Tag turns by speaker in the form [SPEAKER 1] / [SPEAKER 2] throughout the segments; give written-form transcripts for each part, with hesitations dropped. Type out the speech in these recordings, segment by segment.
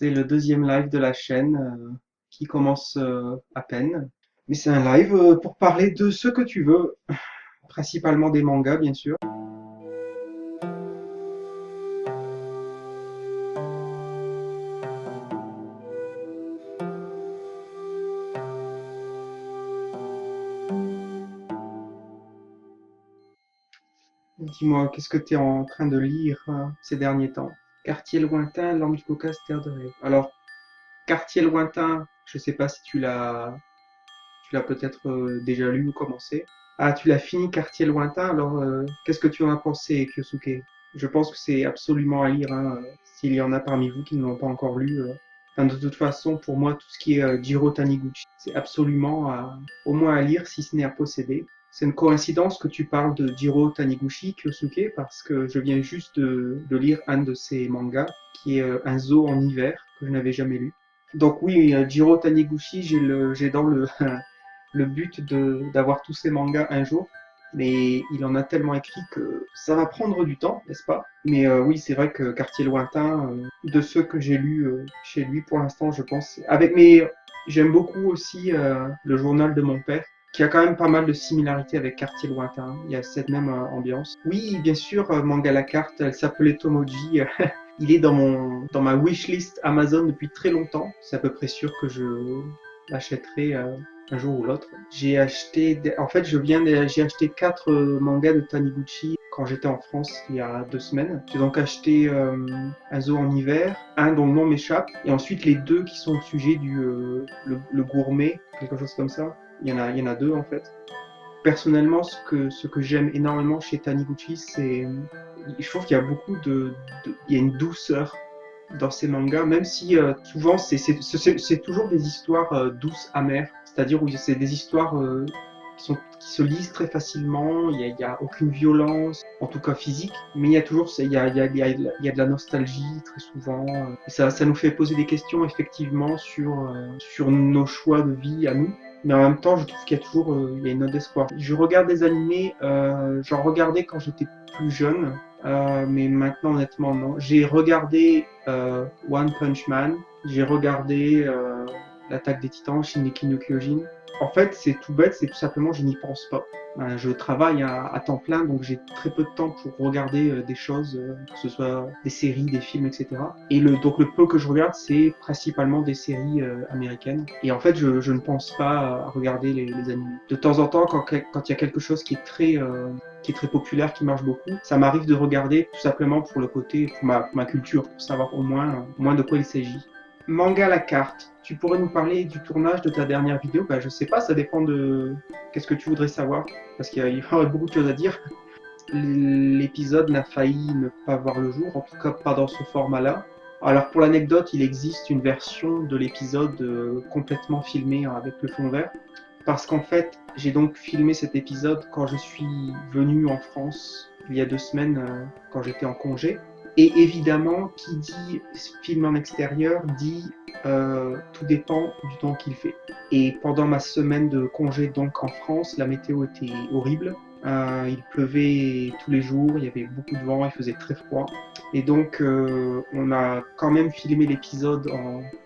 [SPEAKER 1] C'est le deuxième live de la chaîne qui commence à peine. Mais c'est un live pour parler de ce que tu veux, principalement des mangas bien sûr. Dis-moi, qu'est-ce que tu es en train de lire ces derniers temps? Quartier lointain, Lampe du Caucase, Terre de rêve. Alors, Quartier lointain, je sais pas si tu l'as peut-être déjà lu ou commencé. Ah, tu l'as fini, Quartier lointain, alors qu'est-ce que tu en as pensé, Kyosuke? Je pense que c'est absolument à lire, hein, s'il y en a parmi vous qui ne l'ont pas encore lu. Enfin, de toute façon, pour moi, tout ce qui est Jiro Taniguchi, c'est absolument au moins à lire, si ce n'est à posséder. C'est une coïncidence que tu parles de Jiro Taniguchi, Kyosuke, parce que je viens juste de lire un de ses mangas, qui est un zoo en hiver, que je n'avais jamais lu. Donc oui, Jiro Taniguchi, j'ai dans le but d'avoir tous ces mangas un jour. Mais il en a tellement écrit que ça va prendre du temps, n'est-ce pas? Mais oui, c'est vrai que Quartier lointain, de ceux que j'ai lus chez lui pour l'instant, je pense. J'aime beaucoup aussi le journal de mon père, qui a quand même pas mal de similarités avec Quartier lointain. Il y a cette même ambiance. Oui, bien sûr, manga à la carte, elle s'appelait Tomoji. Il est dans ma wishlist Amazon depuis très longtemps. C'est à peu près sûr que je l'achèterai un jour ou l'autre. En fait, j'ai acheté 4 mangas de Taniguchi quand j'étais en France il y a 2 semaines. J'ai donc acheté un zoo en hiver, un dont le nom m'échappe, et ensuite les deux qui sont au sujet le gourmet, quelque chose comme ça. Il y en a deux en fait. Personnellement, ce que j'aime énormément chez Taniguchi, je trouve qu'il y a il y a une douceur dans ces mangas, même si souvent c'est toujours des histoires douces, amères, c'est-à-dire où c'est des histoires qui se lisent très facilement, il y a aucune violence, en tout cas physique, mais il y a toujours, il y a de la nostalgie très souvent, et ça nous fait poser des questions effectivement sur nos choix de vie à nous. Mais en même temps, je trouve qu'il y a toujours il y a une note d'espoir. Je regarde des animés, j'en regardais quand j'étais plus jeune, mais maintenant, honnêtement, non. J'ai regardé One Punch Man, j'ai regardé l'Attaque des Titans, Shingeki no Kyojin. En fait, c'est tout bête, c'est tout simplement, je n'y pense pas. Je travaille à temps plein, donc j'ai très peu de temps pour regarder des choses, que ce soit des séries, des films, etc. Et donc le peu que je regarde, c'est principalement des séries américaines. Et en fait, je ne pense pas à regarder les animés. De temps en temps, quand il y a quelque chose qui est très populaire, qui marche beaucoup, ça m'arrive de regarder tout simplement pour le côté, pour ma culture, pour savoir au moins de quoi il s'agit. Manga à la carte. Tu pourrais nous parler du tournage de ta dernière vidéo? Bah, je sais pas, ça dépend de qu'est-ce que tu voudrais savoir, parce qu'il y aurait beaucoup de choses à dire. L'épisode n'a failli ne pas voir le jour, en tout cas pas dans ce format-là. Alors pour l'anecdote, il existe une version de l'épisode complètement filmée avec le fond vert, parce qu'en fait, j'ai donc filmé cet épisode quand je suis venu en France il y a 2 semaines, quand j'étais en congé. Et évidemment, qui dit film en extérieur dit tout dépend du temps qu'il fait. Et pendant ma semaine de congé donc en France, la météo était horrible. Il pleuvait tous les jours, il y avait beaucoup de vent, il faisait très froid. Et donc, on a quand même filmé l'épisode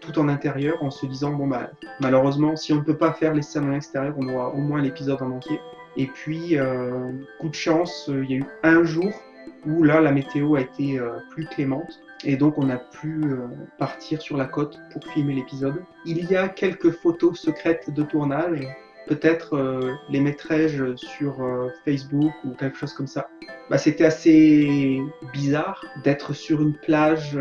[SPEAKER 1] tout en intérieur en se disant, bon, bah, malheureusement, si on ne peut pas faire les scènes en extérieur, on aura au moins l'épisode en entier. Et puis, coup de chance, il y a eu un jour où là, la météo a été plus clémente. Et donc, on a pu partir sur la côte pour filmer l'épisode. Il y a quelques photos secrètes de tournage. Peut-être les mettrai-je sur Facebook ou quelque chose comme ça. Bah, c'était assez bizarre d'être sur une plage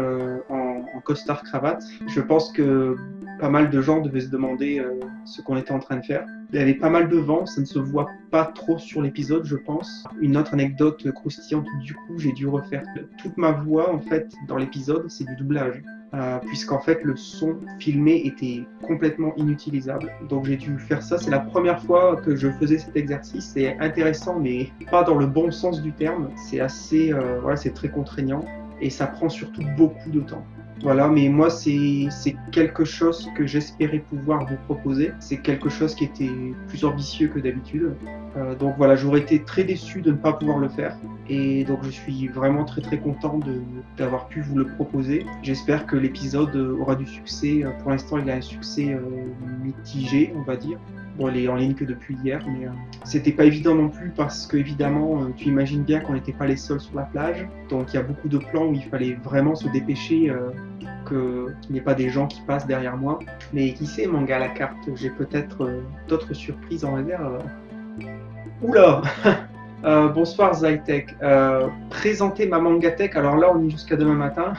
[SPEAKER 1] en costard-cravate. Je pense que pas mal de gens devaient se demander ce qu'on était en train de faire. Il y avait pas mal de vent, ça ne se voit pas trop sur l'épisode, je pense. Une autre anecdote croustillante, du coup, j'ai dû refaire toute ma voix, en fait, dans l'épisode, c'est du doublage. Puisqu'en fait, le son filmé était complètement inutilisable. Donc j'ai dû faire ça. C'est la première fois que je faisais cet exercice. C'est intéressant, mais pas dans le bon sens du terme. C'est assez, voilà, c'est très contraignant et ça prend surtout beaucoup de temps. Voilà, mais moi, c'est quelque chose que j'espérais pouvoir vous proposer. C'est quelque chose qui était plus ambitieux que d'habitude. Donc voilà, j'aurais été très déçu de ne pas pouvoir le faire. Et donc je suis vraiment très content d'avoir pu vous le proposer. J'espère que l'épisode aura du succès. Pour l'instant, il a un succès mitigé, on va dire. Bon, elle est en ligne que depuis hier, mais c'était pas évident non plus parce que évidemment, tu imagines bien qu'on n'était pas les seuls sur la plage. Donc il y a beaucoup de plans où il fallait vraiment se dépêcher qu'il n'y ait pas des gens qui passent derrière moi. Mais qui sait, manga à la carte, j'ai peut-être d'autres surprises en réserve. Oula bonsoir Zytech. Présenter ma Mangatech, alors là on est jusqu'à demain matin.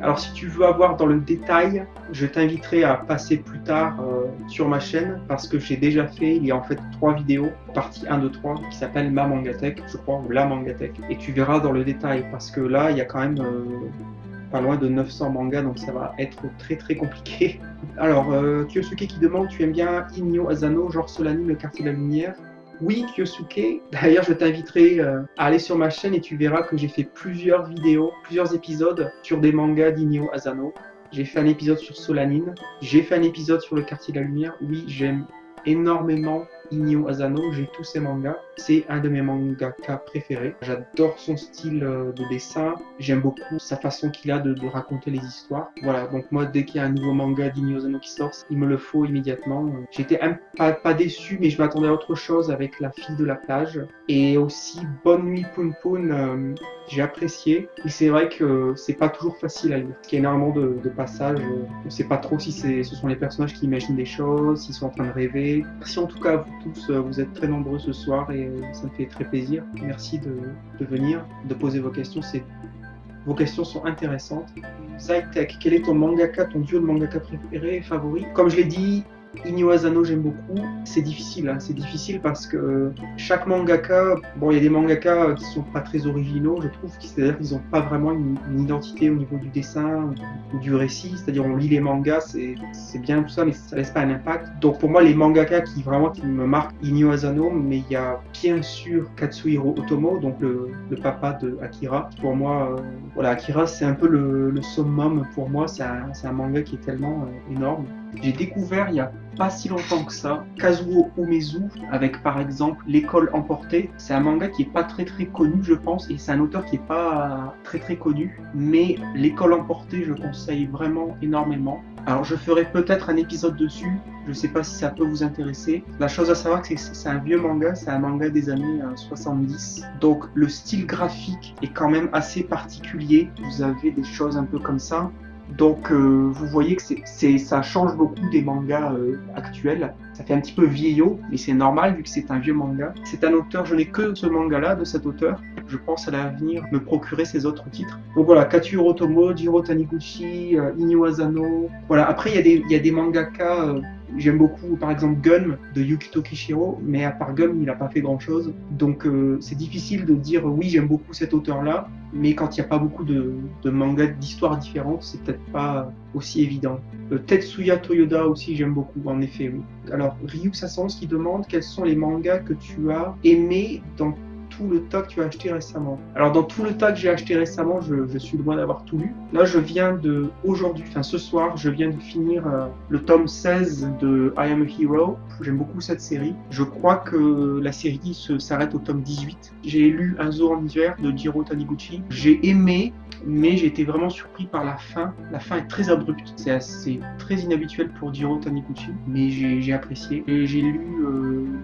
[SPEAKER 1] Alors si tu veux avoir dans le détail, je t'inviterai à passer plus tard sur ma chaîne parce que j'ai déjà fait, il y a en fait 3 vidéos, partie 1, 2, 3, qui s'appellent Ma Mangatech, je crois, ou La Mangatech. Et tu verras dans le détail parce que là il y a quand même pas loin de 900 mangas, donc ça va être très compliqué. Alors, Kyosuke qui demande, tu aimes bien Inyo Asano, genre Solanine, le quartier de la lumière? Oui, Kyosuke. D'ailleurs, je t'inviterai à aller sur ma chaîne et tu verras que j'ai fait plusieurs vidéos, plusieurs épisodes sur des mangas d'Inyo Asano. J'ai fait un épisode sur Solanine, j'ai fait un épisode sur le quartier de la lumière. Oui, j'aime énormément Inyo Asano, j'ai tous ses mangas. C'est un de mes mangaka préférés. J'adore son style de dessin. J'aime beaucoup sa façon qu'il a de raconter les histoires. Voilà, donc moi, dès qu'il y a un nouveau manga d'Inyo Asano qui sort, il me le faut immédiatement. J'étais pas déçu, mais je m'attendais à autre chose avec La fille de la plage. Et aussi Bonne nuit Poun Poun, j'ai apprécié. Et c'est vrai que c'est pas toujours facile à lire. Il y a énormément de passages. On ne sait pas trop si ce sont les personnages qui imaginent des choses, s'ils sont en train de rêver. Merci en tout cas à vous tous. Vous êtes très nombreux ce soir et ça me fait très plaisir. Merci de venir, de poser vos questions. Vos questions sont intéressantes. Zytech, quel est ton mangaka, ton duo de mangaka préféré et favori? Comme je l'ai dit, Inyo Asano j'aime beaucoup. C'est difficile, hein. C'est difficile parce que chaque mangaka, bon il y a des mangaka qui sont pas très originaux, je trouve, c'est-à-dire qu'ils n'ont pas vraiment une identité au niveau du dessin ou du récit, c'est-à-dire on lit les mangas, c'est bien tout ça, mais ça laisse pas un impact. Donc pour moi les mangaka qui me marquent, Inyo Asano, mais il y a bien sûr Katsuhiro Otomo, donc le papa de Akira. Pour moi, voilà, Akira c'est un peu le summum pour moi, c'est un manga qui est tellement énorme. J'ai découvert il n'y a pas si longtemps que ça Kazuo Umezu avec par exemple L'école emportée. C'est un manga qui est pas très connu je pense et c'est un auteur qui est pas très connu, mais L'école emportée je conseille vraiment énormément. Alors je ferai peut-être un épisode dessus, je sais pas si ça peut vous intéresser. La chose à savoir c'est que c'est un vieux manga, c'est un manga des années 70, donc le style graphique est quand même assez particulier, vous avez des choses un peu comme ça. Donc vous voyez que ça change beaucoup des mangas actuels. Ça fait un petit peu vieillot, mais c'est normal vu que c'est un vieux manga. C'est un auteur, je n'ai que ce manga-là de cet auteur. Je pense à l'avenir me procurer ses autres titres. Donc voilà, Katsuhiro Otomo, Jiro Taniguchi, Inyo Asano. Voilà, après il y a des mangaka, j'aime beaucoup par exemple Gun de Yukito Kishiro, mais à part Gun, il n'a pas fait grand-chose. Donc c'est difficile de dire oui, j'aime beaucoup cet auteur-là, mais quand il n'y a pas beaucoup de mangas d'histoires différentes, c'est peut-être pas aussi évident. Tetsuya Toyoda aussi, j'aime beaucoup, en effet, oui. Alors, Ryu Sasons qui demande quels sont les mangas que tu as aimés dans tout le tas que tu as acheté récemment. Alors dans tout le tas que j'ai acheté récemment, je suis loin d'avoir tout lu. Là je viens ce soir, je viens de finir le tome 16 de I Am a Hero. J'aime beaucoup cette série. Je crois que la série s'arrête au tome 18. J'ai lu Un zoo en hiver de Jiro Taniguchi. J'ai aimé, mais j'ai été vraiment surpris par la fin. La fin est très abrupte. C'est très inhabituel pour Jiro Taniguchi, mais j'ai apprécié. Et j'ai lu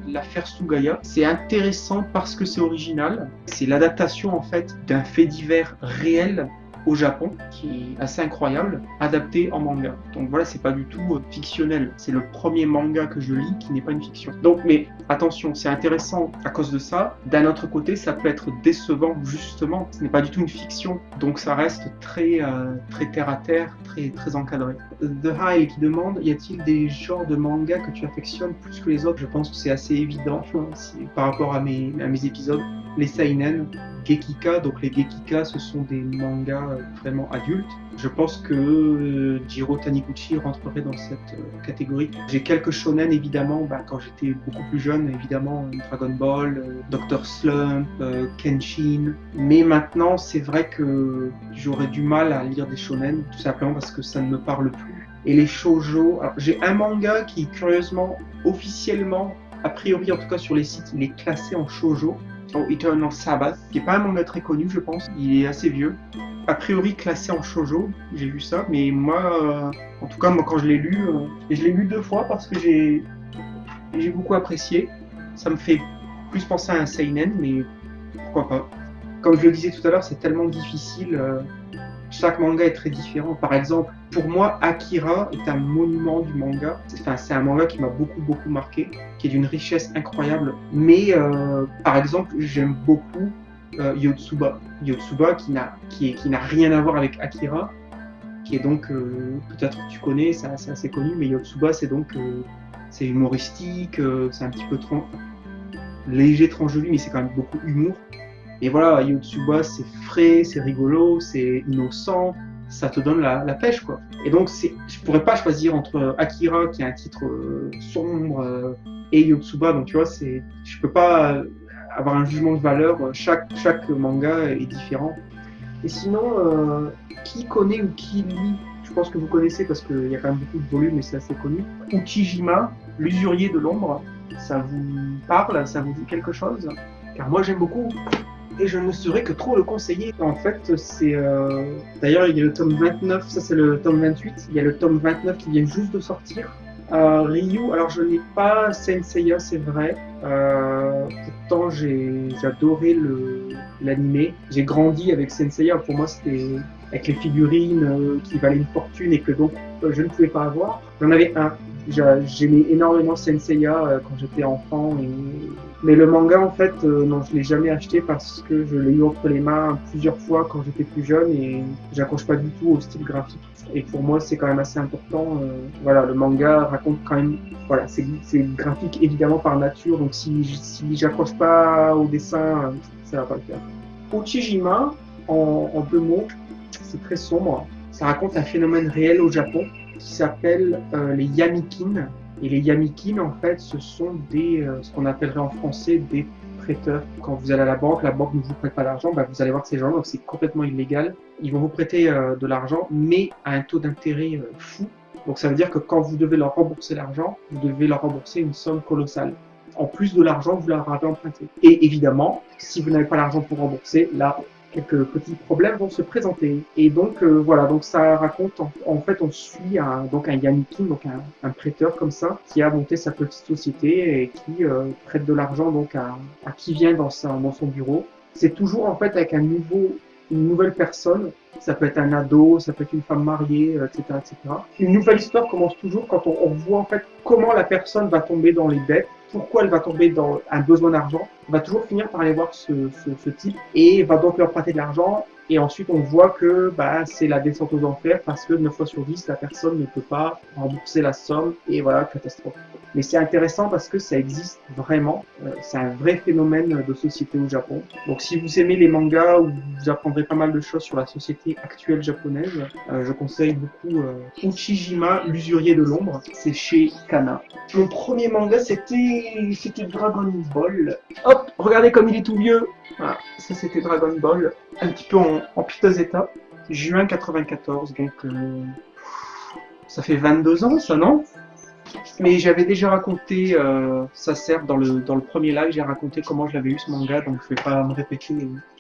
[SPEAKER 1] L'affaire Sugaya. C'est intéressant parce que c'est original. C'est l'adaptation en fait d'un fait divers réel au Japon, qui est assez incroyable, adapté en manga. Donc voilà, c'est pas du tout fictionnel. C'est le premier manga que je lis qui n'est pas une fiction. Donc, mais attention, c'est intéressant à cause de ça. D'un autre côté, ça peut être décevant, justement. Ce n'est pas du tout une fiction. Donc ça reste très terre à terre, très encadré. The High qui demande, y a-t-il des genres de manga que tu affectionnes plus que les autres? Je pense que c'est assez évident par rapport à mes épisodes. Les seinen, Gekika, donc les Gekika, ce sont des mangas vraiment adulte. Je pense que Jiro Taniguchi rentrerait dans cette catégorie. J'ai quelques shonen évidemment, quand j'étais beaucoup plus jeune, évidemment Dragon Ball, Dr. Slump, Kenshin. Mais maintenant, c'est vrai que j'aurais du mal à lire des shonen, tout simplement parce que ça ne me parle plus. Et les shoujo, alors j'ai un manga qui curieusement, officiellement, a priori en tout cas sur les sites, il est classé en shoujo. Eternal Sabbath, qui n'est pas un manga très connu, je pense. Il est assez vieux. A priori classé en shoujo, j'ai vu ça, mais moi, en tout cas, moi quand je l'ai lu, et je l'ai lu 2 fois parce que j'ai beaucoup apprécié. Ça me fait plus penser à un seinen, mais pourquoi pas. Comme je le disais tout à l'heure, c'est tellement difficile. Chaque manga est très différent. Par exemple, pour moi, Akira est un monument du manga. C'est un manga qui m'a beaucoup marqué, qui est d'une richesse incroyable. Mais par exemple, j'aime beaucoup Yotsuba. Yotsuba qui n'a rien à voir avec Akira, qui est donc, peut-être que tu connais, c'est assez connu, mais Yotsuba c'est donc, c'est humoristique, c'est un petit peu léger, tranche de vie, mais c'est quand même beaucoup humour. Et voilà, Yotsuba, c'est frais, c'est rigolo, c'est innocent, ça te donne la pêche, quoi. Et donc, je pourrais pas choisir entre Akira, qui a un titre sombre, et Yotsuba. Donc, tu vois, je peux pas avoir un jugement de valeur. Chaque manga est différent. Et sinon, qui connaît ou qui lit, je pense que vous connaissez parce qu'il y a quand même beaucoup de volumes et c'est assez connu. Uchijima, l'usurier de l'ombre, ça vous parle, ça vous dit quelque chose? Car moi, j'aime beaucoup. Et je ne saurais que trop le conseiller. En fait, c'est... D'ailleurs, il y a le tome 29, ça c'est le tome 28. Il y a le tome 29 qui vient juste de sortir. Ryu, alors je n'ai pas Saint Seiya, c'est vrai. Pourtant, j'ai adoré l'animé. J'ai grandi avec Saint Seiya. Pour moi, c'était avec les figurines qui valaient une fortune et que donc je ne pouvais pas avoir. J'en avais un. J'aimais énormément Saint Seiya quand j'étais enfant. Mais le manga, en fait, non, je ne l'ai jamais acheté parce que je l'ai eu entre les mains plusieurs fois quand j'étais plus jeune et j'accroche pas du tout au style graphique. Et pour moi, c'est quand même assez important. Voilà, le manga raconte quand même... Voilà, c'est graphique évidemment par nature, donc si j'accroche pas au dessin, ça va pas le faire. Uchijima, en 2 mots, c'est très sombre. Ça raconte un phénomène réel au Japon qui s'appelle les yamikin. Et les yamikin, en fait, ce sont ce qu'on appellerait en français des prêteurs. Quand vous allez à la banque ne vous prête pas d'argent, vous allez voir ces gens-là, donc c'est complètement illégal. Ils vont vous prêter de l'argent, mais à un taux d'intérêt fou. Donc ça veut dire que quand vous devez leur rembourser l'argent, vous devez leur rembourser une somme colossale. En plus de l'argent que vous leur avez emprunté. Et évidemment, si vous n'avez pas l'argent pour rembourser, là, quelques petits problèmes vont se présenter. Et donc, voilà, donc ça raconte, en fait, on suit donc un yamikin, donc un prêteur comme ça, qui a monté sa petite société et qui prête de l'argent donc à qui vient dans son bureau. C'est toujours, en fait, avec une nouvelle personne. Ça peut être un ado, ça peut être une femme mariée, etc., etc. Une nouvelle histoire commence toujours quand on voit, en fait, comment la personne va tomber dans les dettes, pourquoi elle va tomber dans un besoin d'argent. On va toujours finir par aller voir ce type et va donc leur prêter de l'argent. Et ensuite, on voit que c'est la descente aux enfers parce que 9 fois sur 10, la personne ne peut pas rembourser la somme et voilà, catastrophe. Mais c'est intéressant parce que ça existe vraiment. C'est un vrai phénomène de société au Japon. Donc si vous aimez les mangas où vous apprendrez pas mal de choses sur la société actuelle japonaise, je conseille beaucoup Uchijima, l'usurier de l'ombre. C'est chez Kana. Mon premier manga, c'était Dragon Ball. Hop, regardez comme il est tout vieux. Voilà, ça c'était Dragon Ball, un petit peu en piteux état. Juin 94, donc ça fait 22 ans ça, non? Mais j'avais déjà raconté, ça sert dans le premier live, j'ai raconté comment je l'avais eu ce manga, donc je vais pas me répéter.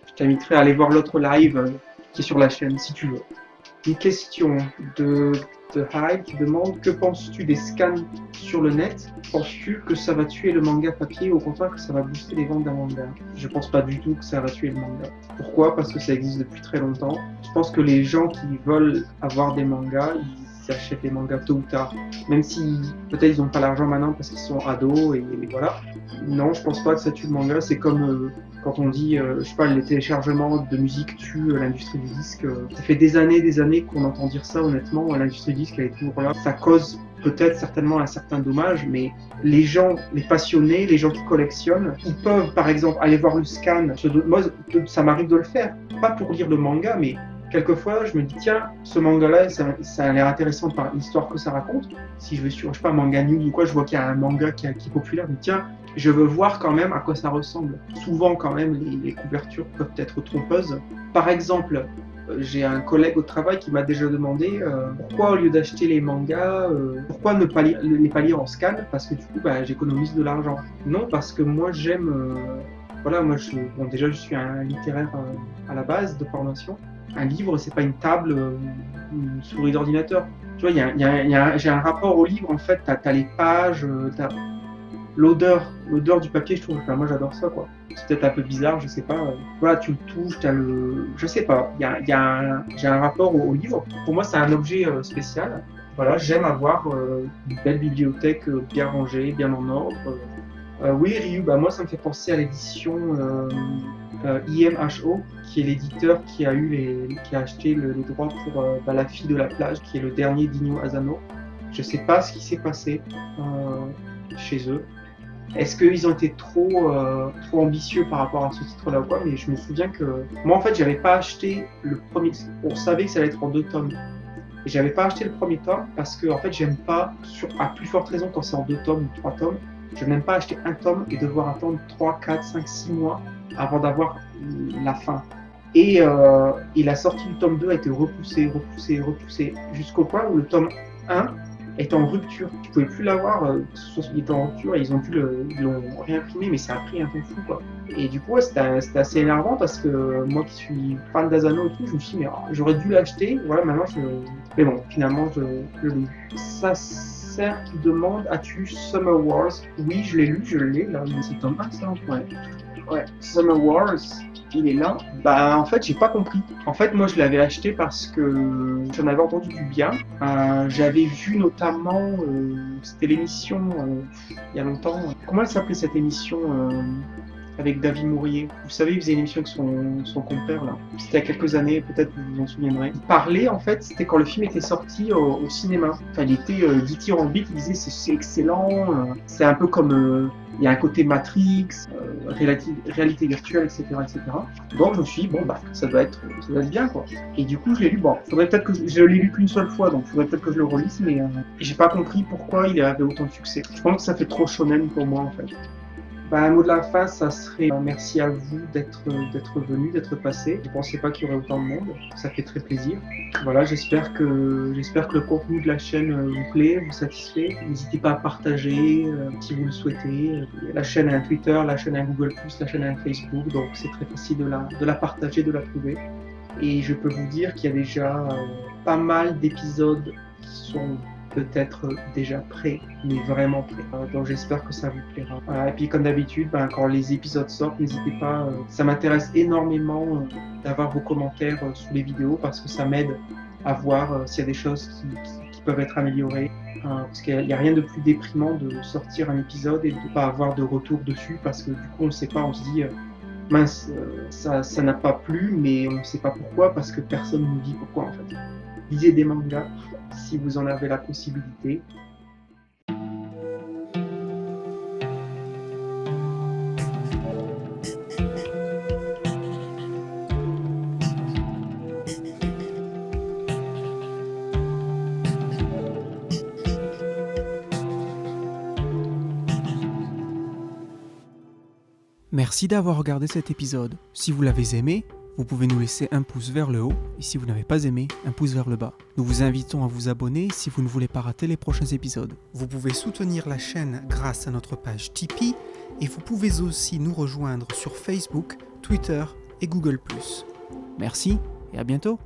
[SPEAKER 1] Je t'inviterai à aller voir l'autre live qui est sur la chaîne si tu veux. Une question de Hyde qui demande: que penses-tu des scans sur le net? Penses-tu que ça va tuer le manga papier ou au contraire que ça va booster les ventes d'un manga? Je pense pas du tout que ça va tuer le manga. Pourquoi? Parce que ça existe depuis très longtemps. Je pense que les gens qui veulent avoir des mangas, ils achètent les mangas tôt ou tard. Même si peut-être ils n'ont pas l'argent maintenant parce qu'ils sont ados et voilà. Non, je pense pas que ça tue le manga. C'est comme quand on dit, je sais pas, les téléchargements de musique tuent l'industrie du disque. Ça fait des années qu'on entend dire ça, honnêtement. L'industrie du disque, elle est toujours là. Ça cause peut-être certainement un certain dommage, mais les gens, les passionnés, les gens qui collectionnent, ils peuvent par exemple aller voir le scan. Moi, ça m'arrive de le faire. Pas pour lire le manga, mais quelquefois, je me dis, tiens, ce manga-là, ça a l'air intéressant par l'histoire que ça raconte. Si je vais sur, je sais pas, Manga News ou quoi, je vois qu'il y a un manga qui est populaire, mais tiens, je veux voir quand même à quoi ça ressemble. Souvent, quand même, les couvertures peuvent être trompeuses. Par exemple, j'ai un collègue au travail qui m'a déjà demandé pourquoi au lieu d'acheter les mangas, pourquoi ne pas les pas lire en scan, parce que du coup j'économise de l'argent. Non, parce que moi j'aime, voilà, bon, déjà je suis un littéraire à la base de formation. Un livre, c'est pas une table, une souris d'ordinateur. Tu vois, j'ai un rapport au livre en fait. T'as les pages, t'as l'odeur du papier, je trouve. Enfin, moi j'adore ça quoi. C'est peut-être un peu bizarre, je sais pas. Voilà, tu le touches, je sais pas. J'ai un rapport au livre. Pour moi, c'est un objet spécial. Voilà, j'aime avoir une belle bibliothèque bien rangée, bien en ordre. Oui, Ryu, moi ça me fait penser à l'édition IMHO, qui est l'éditeur qui a acheté les droits pour La fille de la plage, qui est le dernier d'Inyo Asano. Je sais pas ce qui s'est passé chez eux. Est-ce qu'ils ont été trop ambitieux par rapport à ce titre-là ou quoi? Mais je me souviens que moi en fait j'avais pas acheté le premier. On savait que ça allait être en 2 tomes. Et j'avais pas acheté le premier tome parce que en fait j'aime pas, à plus forte raison quand c'est en 2 tomes ou 3 tomes, je n'aime pas acheter un tome et devoir attendre 3, 4, 5, 6 mois avant d'avoir la fin. Et la sortie du tome 2 a été repoussée jusqu'au point où le tome 1 est en rupture. Tu pouvais plus l'avoir, il était en rupture et ils l'ont réimprimé, mais ça a pris un peu fou quoi. Et du coup c'était assez énervant parce que moi qui suis fan d'Asano et tout, je me suis dit mais j'aurais dû l'acheter, voilà maintenant mais bon finalement je l'ai eu. Ça qui demande as-tu Summer Wars? Oui, je l'ai là, c'est tome 1 ça, ouais, Summer Wars, il est là. En fait, j'ai pas compris. En fait, moi, je l'avais acheté parce que j'en avais entendu du bien. J'avais vu notamment, c'était l'émission, il y a longtemps. Comment elle s'appelait cette émission avec David Mourier? Vous savez, il faisait une émission avec son compère, là. C'était il y a quelques années, peut-être vous vous en souviendrez. Il parlait, en fait, c'était quand le film était sorti au cinéma. Enfin, il était dithyrambique, il disait c'est excellent, c'est un peu comme... il y a un côté Matrix, réalité virtuelle, etc., etc. Donc je me suis dit, ça doit être bien, quoi. Et du coup, je l'ai lu, faudrait peut-être que je l'ai lu qu'une seule fois, donc il faudrait peut-être que je le relise, mais j'ai pas compris pourquoi il avait autant de succès. Je pense que ça fait trop shonen pour moi, en fait. Un mot de la fin, ça serait merci à vous d'être venu, d'être passé. Je ne pensais pas qu'il y aurait autant de monde, ça fait très plaisir. Voilà, j'espère que le contenu de la chaîne vous plaît, vous satisfait. N'hésitez pas à partager si vous le souhaitez. La chaîne a un Twitter, la chaîne a un Google+, la chaîne a un Facebook, donc c'est très facile de la partager, de la trouver. Et je peux vous dire qu'il y a déjà pas mal d'épisodes qui sont peut-être déjà prêt, mais vraiment prêt. Donc j'espère que ça vous plaira. Voilà. Et puis comme d'habitude, quand les épisodes sortent, n'hésitez pas, ça m'intéresse énormément d'avoir vos commentaires sous les vidéos parce que ça m'aide à voir s'il y a des choses qui peuvent être améliorées. Parce qu'il n'y a rien de plus déprimant de sortir un épisode et de ne pas avoir de retour dessus parce que du coup on ne sait pas, on se dit mince, ça n'a pas plu, mais on ne sait pas pourquoi parce que personne ne nous dit pourquoi en fait. Lisez des mangas si vous en avez la possibilité.
[SPEAKER 2] Merci d'avoir regardé cet épisode. Si vous l'avez aimé, vous pouvez nous laisser un pouce vers le haut et si vous n'avez pas aimé, un pouce vers le bas. Nous vous invitons à vous abonner si vous ne voulez pas rater les prochains épisodes. Vous pouvez soutenir la chaîne grâce à notre page Tipeee et vous pouvez aussi nous rejoindre sur Facebook, Twitter et Google+. Merci et à bientôt.